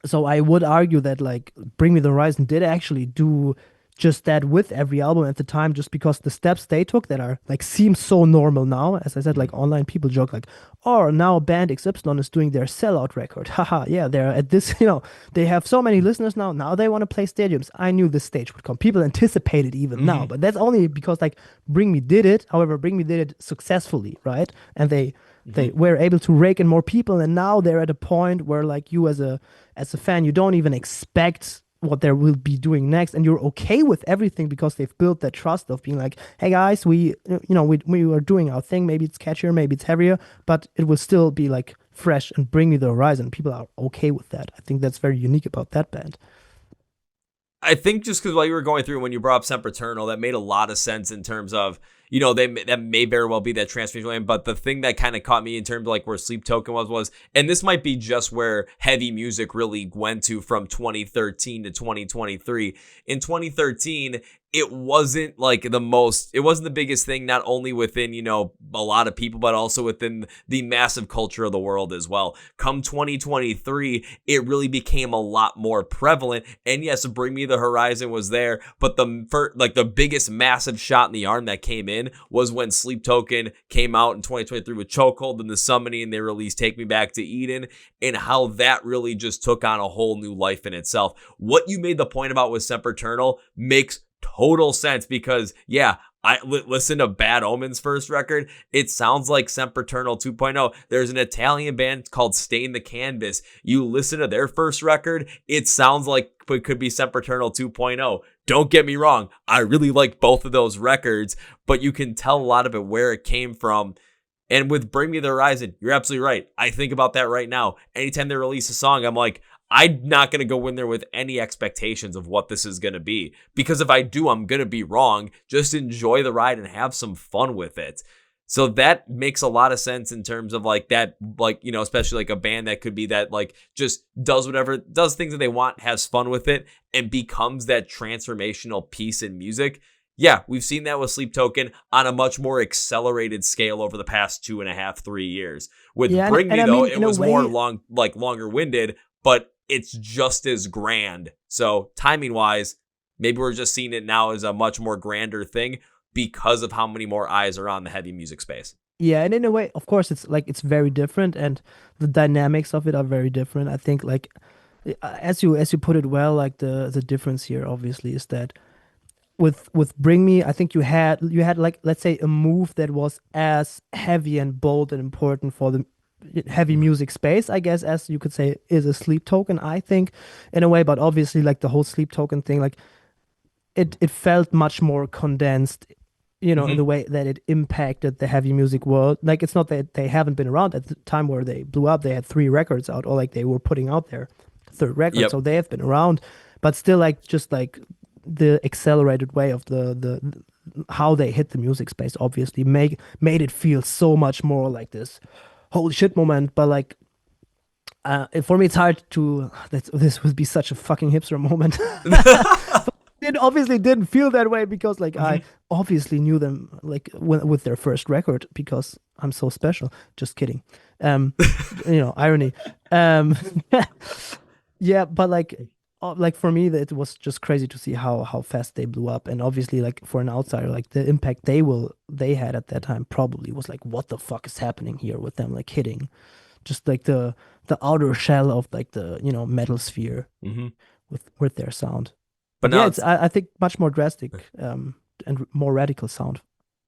So I would argue that like Bring Me the Horizon did actually do just that with every album at the time, just because the steps they took that are like seem so normal now. As I said, like online people joke like, oh, now band XY is doing their sellout record. Haha, yeah, they're at this, they have so many listeners now. Now they want to play stadiums. I knew this stage would come. People anticipate it even now, Hmm. but that's only because like Bring Me did it. However, Bring Me did it successfully, right? And they Hmm. were able to rake in more people, and now they're at a point where like you as a fan, you don't even expect what they will be doing next, and you're okay with everything because they've built that trust of being like, hey guys, we are doing our thing. Maybe it's catchier, maybe it's heavier, but it will still be like fresh and Bring Me the Horizon. People are okay with that. I think that's very unique about that band. I think just because while you were going through when you brought up Sempiternal, that made a lot of sense in terms of, that may very well be that transformation lane. But the thing that kind of caught me in terms of like where Sleep Token was, and this might be just where heavy music really went to from 2013 to 2023. In 2013, it wasn't like it wasn't the biggest thing, not only within, a lot of people, but also within the massive culture of the world as well. Come 2023, it really became a lot more prevalent. And yes, Bring Me the Horizon was there, but the biggest massive shot in the arm that came in was when Sleep Token came out in 2023 with Chokehold and the Summoning, and they released Take Me Back to Eden, and how that really just took on a whole new life in itself. What you made the point about with Sempiternal makes total sense, because yeah, I listen to Bad Omens' first record. It sounds like Sempiternal 2.0. There's an Italian band called Stain the Canvas. You listen to their first record, it sounds like it could be Sempiternal 2.0. Don't get me wrong, I really like both of those records, but you can tell a lot of it where it came from. And with Bring Me the Horizon, you're absolutely right. I think about that right now. Anytime they release a song, I'm like, I'm not going to go in there with any expectations of what this is going to be, because if I do, I'm going to be wrong. Just enjoy the ride and have some fun with it. So that makes a lot of sense in terms of like that, like, especially like a band that could be that like just does whatever, does things that they want, has fun with it, and becomes that transformational piece in music. Yeah, we've seen that with Sleep Token on a much more accelerated scale over the past 2.5, 3 years. With Yeah, and, Bring and Me I though, mean, it in a was more way, longer winded, but it's just as grand. So timing wise, maybe we're just seeing it now as a much more grander thing because of how many more eyes are on the heavy music space. yeah, and in a way, of course, it's like it's very different, and the dynamics of it are very different. I think like as you put it well, like the difference here obviously is that with Bring Me, I think you had like, let's say, a move that was as heavy and bold and important for the heavy Mm-hmm. music space, I guess, as you could say, is a Sleep Token, I think, in a way. But obviously, like the whole Sleep Token thing, like it felt much more condensed, in the Mm-hmm. way that it impacted the heavy music world. Like it's not that they haven't been around at the time where they blew up. They had 3 records out, or like they were putting out their third record, so Yep. they have been around. But still, like just like the accelerated way of the how they hit the music space obviously made it feel so much more like this holy shit moment. But like for me, it's hard to. This would be such a fucking hipster moment. It obviously didn't feel that way because like I Mm-hmm. obviously knew them like with their first record because I'm so special. Just kidding. Um, irony. Um, yeah, but like like for me, it was just crazy to see how fast they blew up. And obviously, like for an outsider, like the impact they had at that time probably was like, what the fuck is happening here with them like hitting just like the outer shell of like the metal sphere Mm-hmm. with their sound. But But now yeah, it's it's I think much more drastic and more radical sound.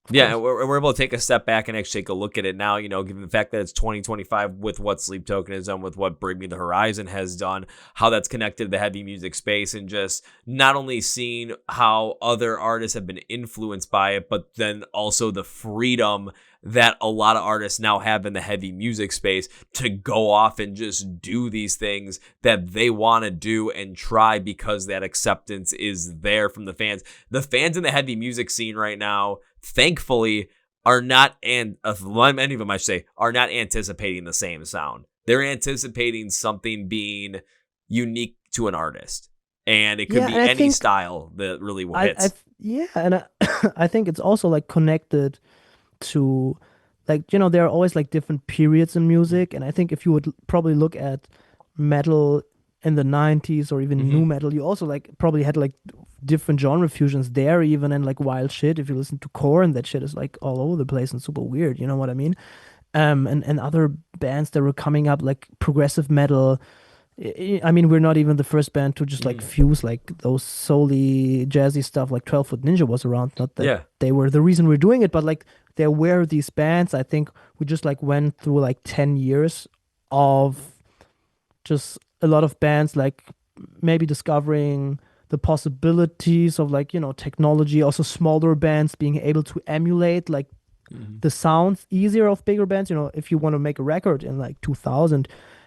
Of yeah, course. and we're able to take a step back and actually take a look at it now, given the fact that it's 2025 with what Sleep Token has done, with what Bring Me the Horizon has done, how that's connected to the heavy music space, and just not only seeing how other artists have been influenced by it, but then also the freedom that a lot of artists now have in the heavy music space to go off and just do these things that they want to do and try because that acceptance is there from the fans. The fans in the heavy music scene right now, thankfully, are not, and many of them I should say, are not anticipating the same sound. They're anticipating something being unique to an artist, and it could Yeah, be and I any think style that really I hits. yeah, and I think it's also like connected to like there are always like different periods in music, and I think if you would probably look at metal in the 90s or even Mm-hmm. new metal, you also like probably had like different genre fusions there even, and like wild shit. If you listen to Core, and that shit is like all over the place and super weird, you know what I mean? And other bands that were coming up like progressive metal. I mean, we're not even the first band to just like Mm-hmm. fuse like those solely jazzy stuff. Like 12 Foot Ninja was around. Not that Yeah. they were the reason we're doing it, but like there were these bands. I think we just like went through like 10 years of just a lot of bands like maybe discovering the possibilities of like, technology. Also, smaller bands being able to emulate like Mm-hmm. the sounds easier of bigger bands. If you want to make a record in like 2000,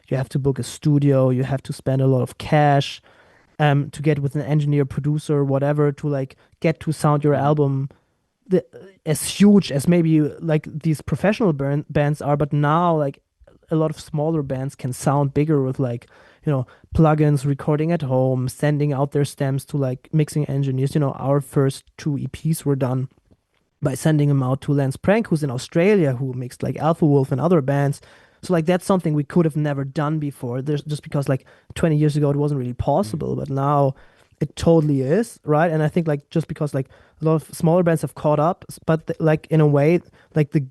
you have to book a studio, you have to spend a lot of cash to get with an engineer, producer, whatever, to like get to sound your Mm-hmm. album the, as huge as maybe like these professional bands are. But now like a lot of smaller bands can sound bigger with like plugins, recording at home, sending out their stems to like mixing engineers. Our first two EPs were done by sending him out to Lance Prank, who's in Australia, who mixed like Alpha Wolf and other bands. So like that's something we could have never done before. There's just because like 20 years ago it wasn't really possible, but now it totally is, right? And I think like just because like a lot of smaller bands have caught up, but like in a way, like the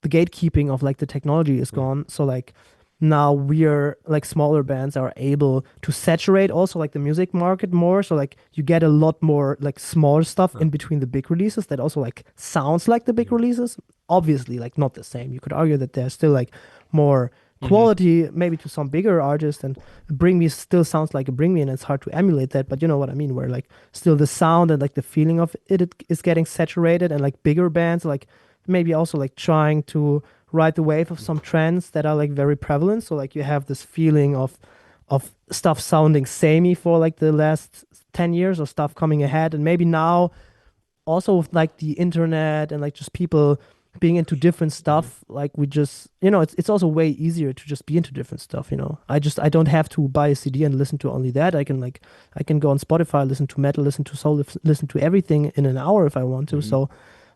gatekeeping of like the technology is gone. So like now we're like smaller bands are able to saturate also like the music market more. So like you get a lot more like small stuff in between the big releases that also like sounds like the big releases. Obviously, like not the same. You could argue that there's still like more Mm-hmm. quality maybe to some bigger artists, and Bring Me still sounds like a Bring Me, and it's hard to emulate that, but you know what I mean, where like still the sound and like the feeling of it is getting saturated. And like bigger bands like maybe also like trying to ride the wave of some trends that are like very prevalent. So like you have this feeling of stuff sounding samey for like the last 10 years, or stuff coming ahead. And maybe now also with like the internet and like just people being into different Mm-hmm. stuff, like we just it's also way easier to just be into different stuff. I don't have to buy a CD and listen to only that. I can go on Spotify, listen to metal, listen to soul, listen to everything in an hour if I want to. Mm-hmm. So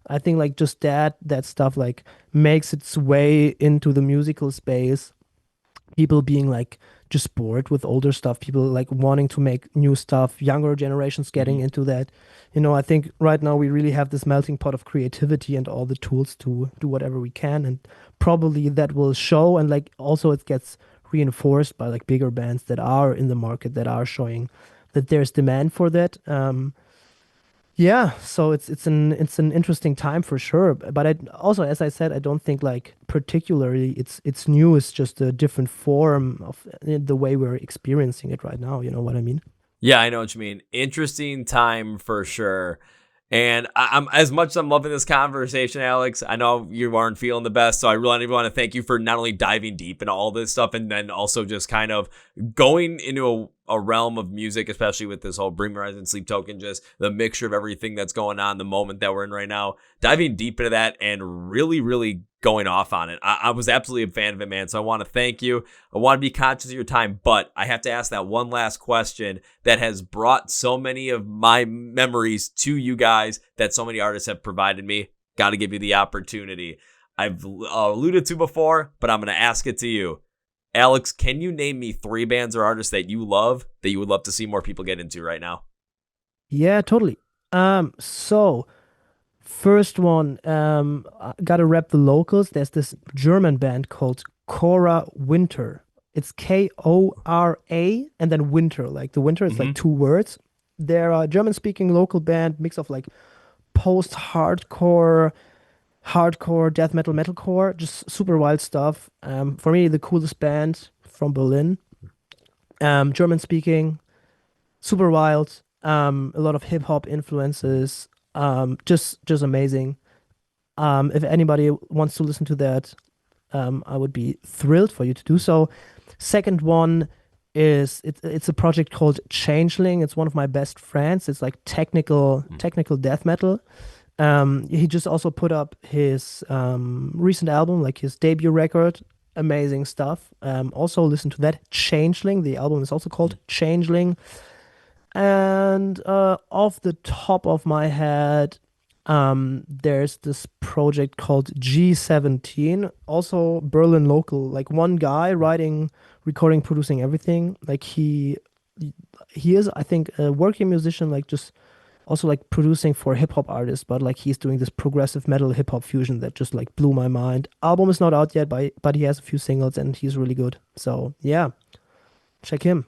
I think like just that stuff like makes its way into the musical space. People being like just bored with older stuff, people like wanting to make new stuff, younger generations Mm-hmm. getting into that. I think right now we really have this melting pot of creativity and all the tools to do whatever we can, and probably that will show. And like also it gets reinforced by like bigger bands that are in the market, that are showing that there's demand for that. Yeah, so it's an interesting time for sure. But I also, as I said, I don't think like particularly it's new. It's just a different form of the way we're experiencing it right now. You know what I mean? Yeah, I know what you mean. Interesting time for sure. And I'm as much as I'm loving this conversation, Alex, I know you aren't feeling the best. So I really want to thank you for not only diving deep into all this stuff, and then also just kind of going into a realm of music, especially with this whole Bring Me Horizon, Sleep Token, just the mixture of everything that's going on, the moment that we're in right now, diving deep into that and really, really going off on it. I was absolutely a fan of it, man. So I want to thank you. I want to be conscious of your time, but I have to ask that one last question that has brought so many of my memories to you guys, that so many artists have provided me. Got to give you the opportunity. I've alluded to before, but I'm going to ask it to you. Alex, can you name me 3 bands or artists that you love that you would love to see more people get into right now? Yeah, totally. So first one, I gotta rep the locals. There's this German band called Cora Winter. It's Kora and then Winter. Like the winter is like 2 words. They're a German-speaking local band, mix of like post-hardcore, hardcore, death metal, metalcore, just super wild stuff. For me, the coolest band from Berlin. German-speaking, super wild. A lot of hip hop influences. Just amazing. If anybody wants to listen to that, I would be thrilled for you to do so. Second one is it's a project called Changeling. It's one of my best friends. It's like technical death metal. He just also put up his recent album, like his debut record. Amazing stuff. Also listen to that. Changeling. The album is also called Changeling. And off the top of my head, there's this project called G17, also Berlin local, like one guy writing, recording, producing everything. Like he is, I think, a working musician, like just also like producing for hip hop artists, but like he's doing this progressive metal hip hop fusion that just like blew my mind. Album is not out yet, but he has a few singles and he's really good. So yeah, check him.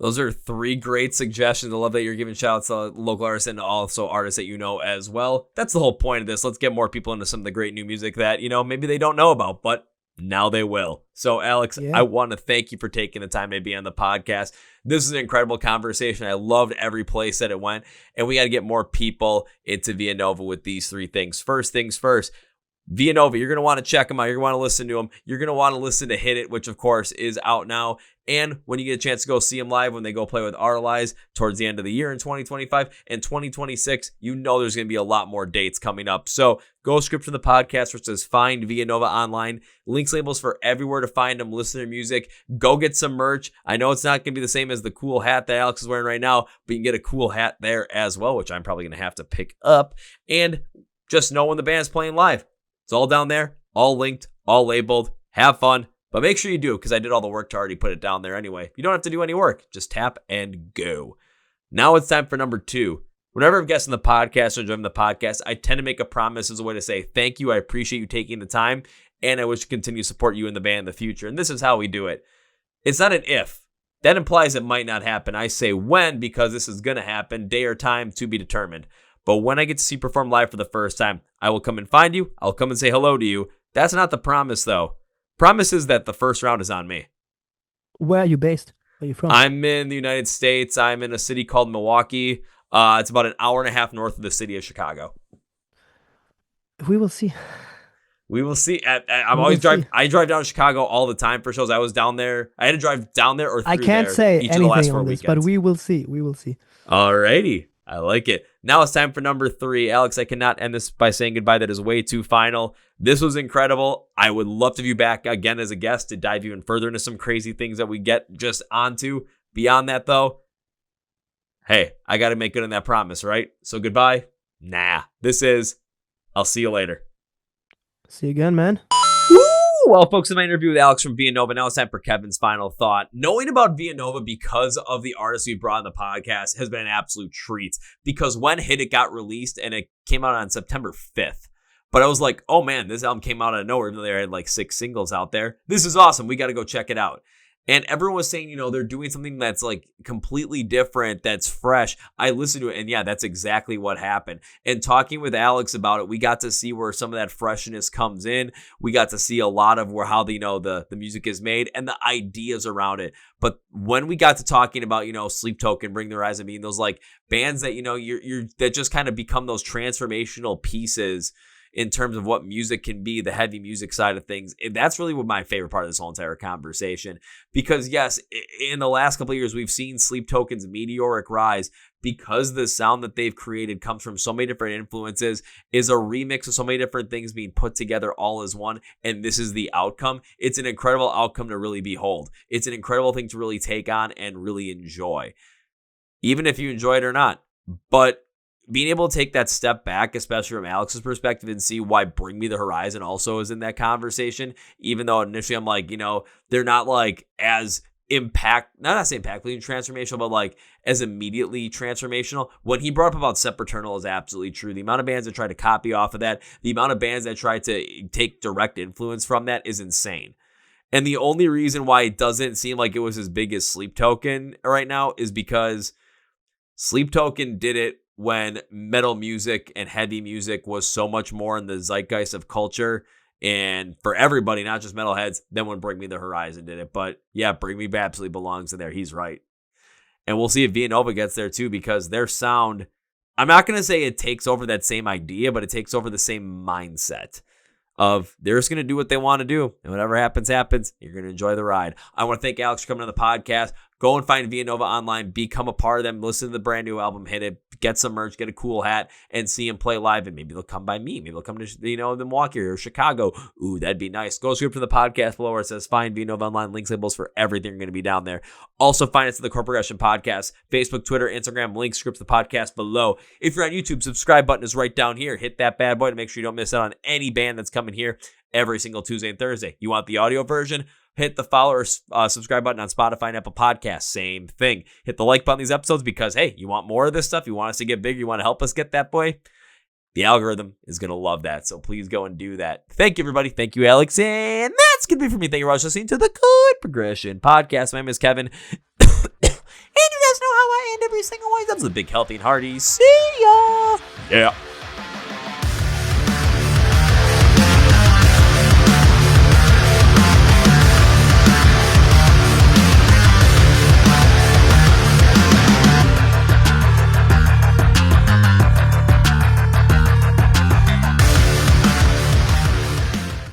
Those are 3 great suggestions. I love that you're giving shout outs to local artists and also artists that you know as well. That's the whole point of this. Let's get more people into some of the great new music that, maybe they don't know about, but now they will. So, Alex, I want to thank you for taking the time to be on the podcast. This is an incredible conversation. I loved every place that it went, and we got to get more people into Vianova with these 3 things. First things first. Vianova, you're going to want to check them out. You're going to want to listen to them. You're going to want to listen to Hit It, which of course is out now. And when you get a chance to go see them live, when they go play with Our Lies towards the end of the year in 2025 and 2026, there's going to be a lot more dates coming up. So go script for the podcast, which says Find Vianova online. Links, labels for everywhere to find them, listen to their music. Go get some merch. I know it's not going to be the same as the cool hat that Alex is wearing right now, but you can get a cool hat there as well, which I'm probably going to have to pick up. And just know when the band's playing live. It's all down there, all linked, all labeled. Have fun, but make sure you do, because I did all the work to already put it down there anyway. You don't have to do any work. Just tap and go. Now it's time for number 2. Whenever I'm guesting the podcast or enjoying the podcast, I tend to make a promise as a way to say thank you. I appreciate you taking the time, and I wish to continue to support you and the band in the future. And this is how we do it. It's not an if. That implies it might not happen. I say when, because this is going to happen, day or time to be determined. But when I get to see you perform live for the first time, I will come and find you. I'll come and say hello to you. That's not the promise, though. Promise is that the first round is on me. Where are you based? Where are you from? I'm in the United States. I'm in a city called Milwaukee. It's about an hour and a half north of the city of Chicago. We will see. We will see. I drive down to Chicago all the time for shows. I was down there. I had to drive down there or through I can't there say each of the last anything 4 on this, weekends. but we will see. We will see. Alrighty. I like it. Now it's time for number 3. Alex, I cannot end this by saying goodbye. That is way too final. This was incredible. I would love to have you back again as a guest to dive even further into some crazy things that we get just onto. Beyond that, though, hey, I got to make good on that promise, right? So goodbye. Nah, I'll see you later. See you again, man. Well, folks, in my interview with Alex from Vianova, now it's time for Kevin's final thought. Knowing about Vianova because of the artists we brought on the podcast has been an absolute treat, because when Hit It got released, and it came out on September 5th, but I was like, oh man, this album came out of nowhere, even though they had like 6 singles out there. This is awesome. We got to go check it out. And everyone was saying, they're doing something that's like completely different, that's fresh. I listened to it, and yeah, that's exactly what happened. And talking with Alex about it, we got to see where some of that freshness comes in. We got to see a lot of where the music is made and the ideas around it. But when we got to talking about, Sleep Token, Bring the Horizon, being those like bands that, you're that just kind of become those transformational pieces in terms of what music can be, the heavy music side of things. And that's really what my favorite part of this whole entire conversation. Because yes, in the last couple of years, we've seen Sleep Token's meteoric rise because the sound that they've created comes from so many different influences, is a remix of so many different things being put together all as one. And this is the outcome. It's an incredible outcome to really behold. It's an incredible thing to really take on and really enjoy, even if you enjoy it or not. But being able to take that step back, especially from Alex's perspective, and see why Bring Me the Horizon also is in that conversation, even though initially I'm like, they're not like as not saying impactfully transformational, but like as immediately transformational. When he brought up about Sempiternal is absolutely true. The amount of bands that try to copy off of that, the amount of bands that try to take direct influence from that is insane. And the only reason why it doesn't seem like it was as big as Sleep Token right now is because Sleep Token did it when metal music and heavy music was so much more in the zeitgeist of culture and for everybody, not just metalheads, than when Bring Me the Horizon did it. But yeah, Bring Me absolutely belongs in there. He's right. And we'll see if Vianova gets there too, because their sound, I'm not going to say it takes over that same idea, but it takes over the same mindset of they're just going to do what they want to do. And whatever happens, happens. You're going to enjoy the ride. I want to thank Alex for coming on the podcast. Go and find Vianova online. Become a part of them. Listen to the brand new album. Hit it. Get some merch. Get a cool hat. And see him play live. And maybe they'll come by me. Maybe they'll come to the Milwaukee or Chicago. Ooh, that'd be nice. Go scoop to the podcast below where it says find Vianova online. Links, labels for everything are going to be down there. Also find us at the Chord Progression Podcast. Facebook, Twitter, Instagram. Links, scripts, the podcast below. If you're on YouTube, subscribe button is right down here. Hit that bad boy to make sure you don't miss out on any band that's coming here every single Tuesday and Thursday. You want the audio version? Hit the follow or subscribe button on Spotify and Apple Podcasts. Same thing. Hit the like button on these episodes because, hey, you want more of this stuff? You want us to get bigger? You want to help us get that boy? The algorithm is going to love that. So please go and do that. Thank you, everybody. Thank you, Alex. And that's going to be for me. Thank you for listening to the Chord Progression Podcast. My name is Kevin. And you guys know how I end every single one. That was a big, healthy, and hearty. See ya. Yeah.